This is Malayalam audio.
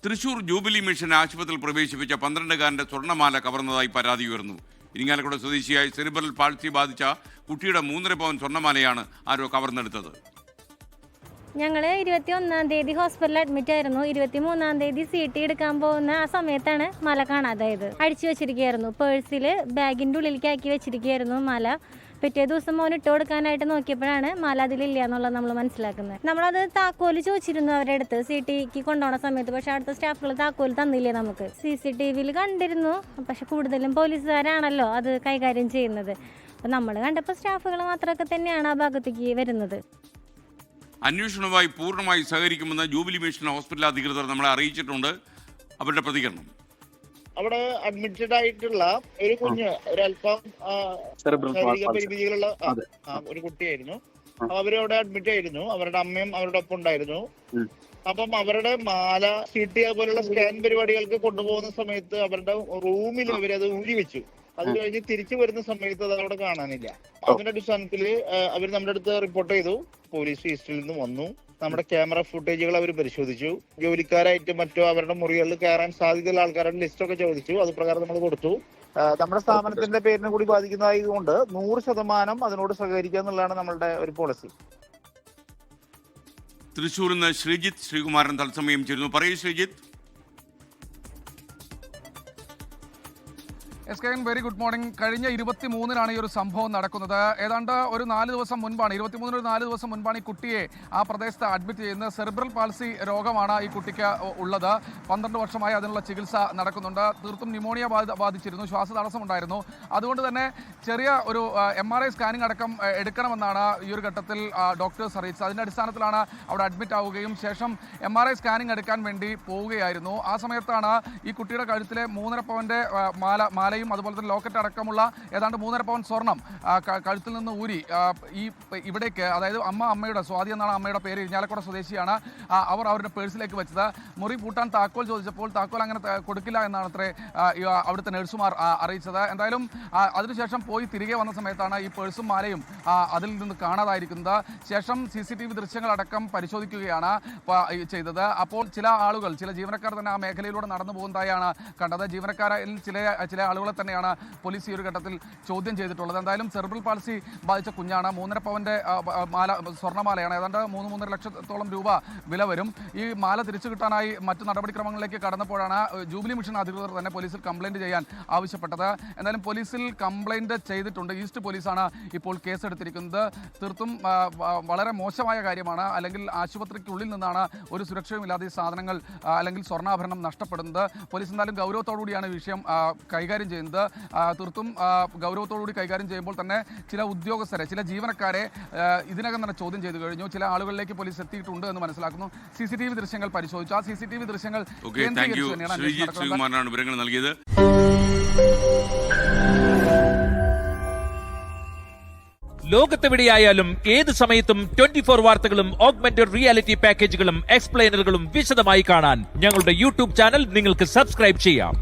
തൃശൂർ ജൂബിലി മിഷൻ ആശുപത്രിയിൽ പ്രവേശിപ്പിച്ച 12-കാരന്റെ സ്വർണ്ണമാല കവർന്നതായി പരാതി ഉയർന്നു. ഇരിങ്ങാലക്കുട സ്വദേശിയായ സെറിബ്രൽ പാൾസി ബാധിച്ച കുട്ടിയുടെ 3.5 പവൻ സ്വർണ്ണമാലയാണ് ആരോ കവർന്നെടുത്തത്. ഞങ്ങൾ 21-ാം തീയതി ഹോസ്പിറ്റലിൽ അഡ്മിറ്റ് ആയിരുന്നു. 23-ാം തീയതി CT എടുക്കാൻ പോകുന്ന ആ സമയത്താണ് മാല കാണാതായത്. അടിച്ചു വെച്ചിരിക്കുകയായിരുന്നു. പേഴ്സിൽ ബാഗിൻ്റെ ഉള്ളിലേക്ക് ആക്കി വെച്ചിരിക്കുകയായിരുന്നു മാല. പിറ്റേ ദിവസം മോൻ ഇട്ട് കൊടുക്കാനായിട്ട് നോക്കിയപ്പോഴാണ് മാല അതിലില്ല എന്നുള്ളത് നമ്മൾ മനസ്സിലാക്കുന്നത്. നമ്മളത് താക്കോല് ചോദിച്ചിരുന്നു അവരുടെ അടുത്ത് CTക്ക് കൊണ്ടുപോകുന്ന സമയത്ത്. പക്ഷെ അടുത്ത സ്റ്റാഫുകൾ താക്കോല് തന്നില്ലേ നമുക്ക്. CCTVയിൽ കണ്ടിരുന്നു. പക്ഷെ കൂടുതലും പോലീസുകാരാണല്ലോ അത് കൈകാര്യം ചെയ്യുന്നത്. അപ്പം നമ്മൾ കണ്ടപ്പോൾ സ്റ്റാഫുകൾ മാത്രമൊക്കെ തന്നെയാണ് ആ ഭാഗത്തേക്ക് വരുന്നത്. അന്വേഷണവുമായി പൂർണ്ണമായി സഹകരിക്കുമെന്ന് ജൂബിലി മിഷൻ ഹോസ്പിറ്റൽ അധികൃതർ നമ്മളെ അറിയിച്ചിട്ടുണ്ട്. അവരുടെ പ്രതികരണം: അവിടെ അഡ്മിറ്റഡ് ആയിട്ടുള്ള ഒരു കുഞ്ഞ് ഒരല്പം ശാരീരിക പരിമിതികളുള്ള ഒരു കുട്ടിയായിരുന്നു. അവരവിടെ അഡ്മിറ്റ് ആയിരുന്നു. അവരുടെ അമ്മയും അവരുടെ ഒപ്പം ഉണ്ടായിരുന്നു. അപ്പം അവരുടെ മാല CT പോലുള്ള സ്കാൻ പരിപാടികൾക്ക് കൊണ്ടുപോകുന്ന സമയത്ത് അവരുടെ റൂമിൽ അവരത് ഊരി വെച്ചു. അത് കഴിഞ്ഞ് തിരിച്ചു വരുന്ന സമയത്ത് അത് അവിടെ കാണാനില്ല. അതിന്റെ അടിസ്ഥാനത്തിൽ അവർ നമ്മുടെ അടുത്ത് റിപ്പോർട്ട് ചെയ്തു. പോലീസ് ഈസ്റ്റിൽ നിന്ന് വന്നു. നമ്മുടെ ക്യാമറ ഫുട്ടേജുകൾ അവർ പരിശോധിച്ചു. ജോലിക്കാരായിട്ട് മറ്റോ അവരുടെ മുറികളിൽ കയറാൻ സാധ്യതയുള്ള ആൾക്കാരുടെ ലിസ്റ്റൊക്കെ ചോദിച്ചു. അത് പ്രകാരം നമ്മൾ കൊടുത്തു. നമ്മുടെ സ്ഥാപനത്തിന്റെ പേരിനെ കൂടി ബാധിക്കുന്നതായതുകൊണ്ട് 100% അതിനോട് സഹകരിക്കുക എന്നുള്ളതാണ് നമ്മളുടെ ഒരു പോളിസി. തൃശ്ശൂരിൽ നിന്ന് ശ്രീജിത്ത് ശ്രീകുമാരൻ തത്സമയം ചേരുന്നു. പറയൂ ശ്രീജിത്ത്. Very good morning. കഴിഞ്ഞ 23-നാണ് ഈ ഒരു സംഭവം നടക്കുന്നത്. ഏതാണ്ട് ഒരു 4 ദിവസം മുൻപാണ്, 23-ന് ഒരു 4 ദിവസം മുൻപാണ് ഈ കുട്ടിയെ ആ പ്രദേശത്ത് അഡ്മിറ്റ് ചെയ്യുന്നത്. സെറിബ്രൽ പാൾസി രോഗമാണ് ഈ കുട്ടിക്ക് ഉള്ളത്. 12 വർഷമായി അതിനുള്ള ചികിത്സ നടക്കുന്നുണ്ട്. തീർത്തും ന്യൂമോണിയ ബാധിച്ചിരുന്നു, ശ്വാസതടസ്സമുണ്ടായിരുന്നു. അതുകൊണ്ട് തന്നെ ചെറിയ ഒരു MRI സ്കാനിങ് അടക്കം എടുക്കണമെന്നാണ് ഈ ഒരു ഘട്ടത്തിൽ ഡോക്ടേഴ്സ് അറിയിച്ചത്. അതിൻ്റെ അടിസ്ഥാനത്തിലാണ് അവിടെ അഡ്മിറ്റ് ആവുകയും ശേഷം MRI സ്കാനിങ് എടുക്കാൻ വേണ്ടി പോവുകയായിരുന്നു. ആ സമയത്താണ് ഈ കുട്ടിയുടെ കഴുത്തിലെ 3.5 പവൻ്റെ മാലയും അതുപോലെ തന്നെ ലോക്കറ്റ് അടക്കമുള്ള ഏതാണ്ട് 3.5 പവൻ സ്വർണം കഴുത്തിൽ നിന്ന് ഊരി ഇവിടേക്ക്, അതായത് അമ്മയുടെ സ്വാതി എന്നാണ് അമ്മയുടെ പേര്, ഇരിങ്ങാലക്കുട സ്വദേശിയാണ്, അവർ അവരുടെ പേഴ്സിലേക്ക് വെച്ചത്. മുറി പൂട്ടാൻ താക്കോൽ ചോദിച്ചപ്പോൾ താക്കോൽ അങ്ങനെ കൊടുക്കില്ല എന്നാണ് അത്രേ അവിടുത്തെ നഴ്സുമാർ അറിയിച്ചത്. എന്തായാലും അതിനുശേഷം പോയി തിരികെ വന്ന സമയത്താണ് ഈ പേഴ്സും മാലയും അതിൽ നിന്ന് കാണാതായിരിക്കുന്നത്. ശേഷം CCTV ദൃശ്യങ്ങളടക്കം പരിശോധിക്കുകയാണ് ചെയ്തത്. അപ്പോൾ ചില ജീവനക്കാർ തന്നെ ആ മേഖലയിലൂടെ നടന്നു പോകുന്നതായാണ് കണ്ടത്. ജീവനക്കാരിൽ ചില ആളുകളെ തന്നെയാണ് പോലീസ് ഈ ഒരു ഘട്ടത്തിൽ ചോദ്യം ചെയ്തിട്ടുള്ളത്. എന്തായാലും സെറിബ്രൽ പാൾസി ബാധിച്ച കുഞ്ഞാണ്. 3.5 പവൻ്റെ സ്വർണ്ണമാലയാണ്. ഏതാണ്ട് 3-3.5 ലക്ഷത്തോളം രൂപ വില വരും. ഈ മാല തിരിച്ചു കിട്ടാനായി മറ്റു നടപടിക്രമങ്ങളിലേക്ക് കടന്നപ്പോഴാണ് ജൂബിലി മിഷൻ അധികൃതർ തന്നെ പോലീസിൽ കംപ്ലയിൻറ്റ് ചെയ്യാൻ ആവശ്യപ്പെട്ടത്. എന്തായാലും പോലീസിൽ കംപ്ലയിൻറ്റ് ചെയ്തിട്ടുണ്ട്. ഈസ്റ്റ് പോലീസാണ് ഇപ്പോൾ കേസെടുത്തിരിക്കുന്നത്. തീർത്തും വളരെ മോശമായ കാര്യമാണ്. അല്ലെങ്കിൽ ആശുപത്രിക്കുള്ളിൽ നിന്നാണ് ഒരു സുരക്ഷയുമില്ലാതെ ഈ സാധനങ്ങൾ അല്ലെങ്കിൽ സ്വർണ്ണാഭരണം നഷ്ടപ്പെടുന്നത്. പോലീസ് എന്തായാലും ഗൗരവത്തോടുകൂടിയാണ് ഈ വിഷയം കൈകാര്യം ചെയ്യുന്നത്. തീർത്തും ഗൗരവത്തോടുകൂടി കൈകാര്യം ചെയ്യുമ്പോൾ തന്നെ ചില ഉദ്യോഗസ്ഥരെ, ചില ജീവനക്കാരെ ഇതിനകം തന്നെ ചോദ്യം ചെയ്തു കഴിഞ്ഞു. ചില ആളുകളിലേക്ക് പോലീസ് എത്തിയിട്ടുണ്ട് എന്ന് മനസ്സിലാക്കുന്നു. CCTV ദൃശ്യങ്ങൾ പരിശോധിച്ചു. ആ CCTV ദൃശ്യങ്ങൾ വിവരങ്ങൾ നൽകിയത്. ലോകത്തെവിടെയായാലും ഏത് സമയത്തും 24 വാർത്തകളും ഓഗ്മെന്റഡ് റിയാലിറ്റി പാക്കേജുകളും എക്സ്പ്ലെയിനറുകളും വിശദമായി കാണാൻ ഞങ്ങളുടെ YouTube ചാനൽ നിങ്ങൾക്ക് സബ്സ്ക്രൈബ് ചെയ്യാം.